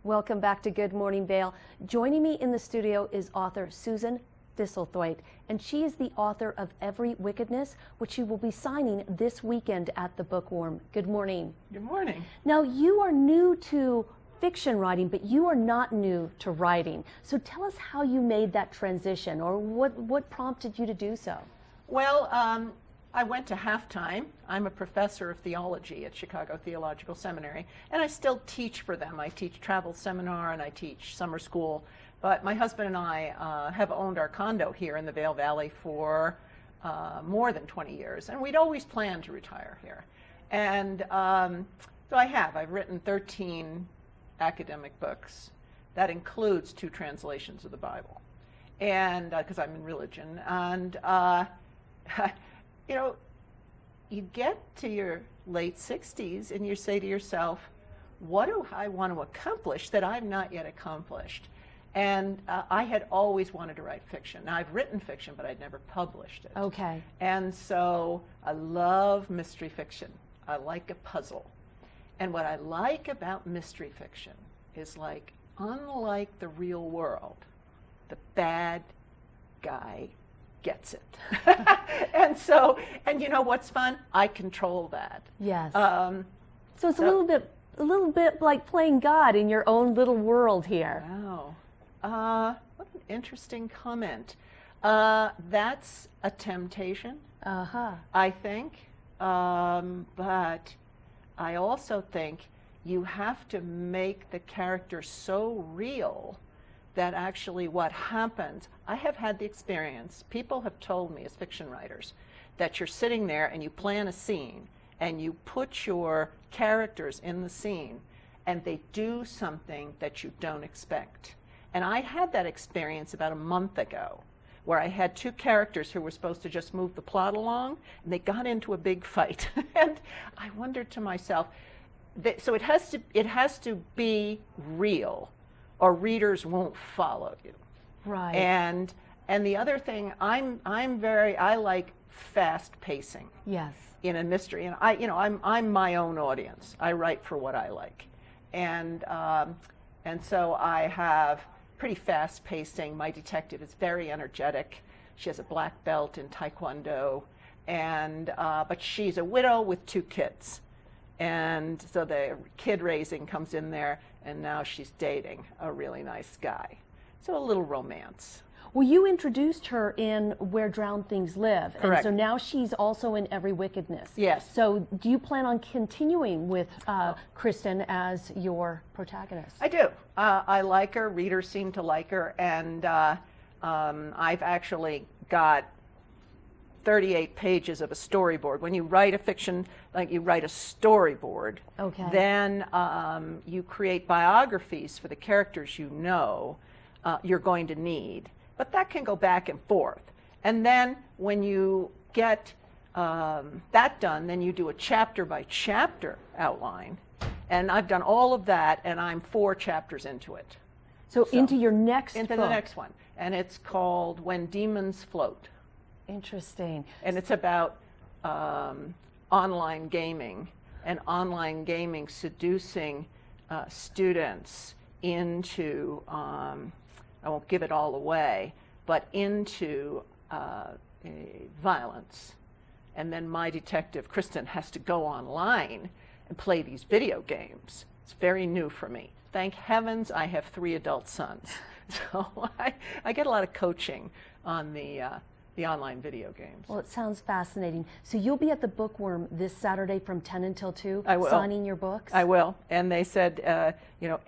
Welcome back to Good Morning Vail. Joining me in the studio is author Susan Thistlethwaite, and she is the author of Every Wickedness, which she will be signing this weekend at the Bookworm. Good morning. Good morning. Now, you are new to fiction writing, but you are not new to writing. So tell us how you made that transition, or what prompted you to do so? Well, I went to halftime. I'm a professor of theology at Chicago Theological Seminary, and I still teach for them. I teach travel seminar and I teach summer school. But my husband and I have owned our condo here in the Vail Valley for more than 20 years, and we'd always planned to retire here. And so I've written 13 academic books. That includes 2 translations of the Bible, and because I'm in religion. And you know, you get to your late 60s and you say to yourself, what do I want to accomplish that I've not yet accomplished? And I had always wanted to write fiction. Now, I've written fiction, but I'd never published it. Okay. And so I love mystery fiction. I like a puzzle. And what I like about mystery fiction is, like, unlike the real world, the bad guy gets it. and you know what's fun? I control that. Yes. So it's a little bit like playing God in your own little world here. Wow. What an interesting comment. That's a temptation, I think. But I also think you have to make the character so real that actually what happens, I have had the experience, people have told me as fiction writers, that you're sitting there and you plan a scene and you put your characters in the scene and they do something that you don't expect. And I had that experience about a month ago where I had 2 characters who were supposed to just move the plot along, and they got into a big fight. And I wondered to myself, so it has to be real, or readers won't follow you. Right. And the other thing, I like fast pacing. Yes. In a mystery, and I'm my own audience. I write for what I like, and so I have pretty fast pacing. My detective is very energetic. She has a black belt in Taekwondo, and but she's a widow with 2 kids. And so the kid raising comes in there, and now she's dating a really nice guy. So a little romance. Well, you introduced her in Where Drowned Things Live. Correct. And so now she's also in Every Wickedness. Yes. So do you plan on continuing with Kristen as your protagonist? I do. I like her. Readers seem to like her. And I've actually got 38 pages of a storyboard. When you write a fiction, like you write a storyboard, okay, then you create biographies for the characters you're going to need. But that can go back and forth. And then when you get that done, then you do a chapter by chapter outline. And I've done all of that, and I'm 4 chapters into it. So into your next book. Into the next one. And it's called When Demons Float. Interesting. And it's about online gaming, and online gaming seducing students into, I won't give it all away, but into violence. And then my detective, Kristen, has to go online and play these video games. It's very new for me. Thank heavens I have 3 adult sons. So I get a lot of coaching on the online video games. Well, it sounds fascinating. So you'll be at the Bookworm this Saturday from 10 until 2, I will. signing your books? I will. And they said,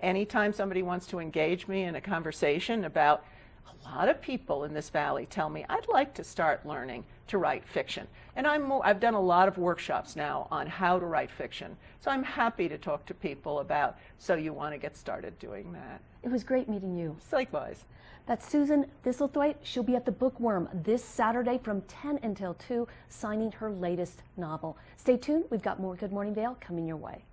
anytime somebody wants to engage me in a conversation about, a lot of people in this valley tell me, I'd like to start learning to write fiction. And I've done a lot of workshops now on how to write fiction. So I'm happy to talk to people about, so you want to get started doing that. It was great meeting you. Likewise. That's Susan Thistlethwaite. She'll be at the Bookworm this Saturday from 10 until 2, signing her latest novel. Stay tuned. We've got more Good Morning Vail coming your way.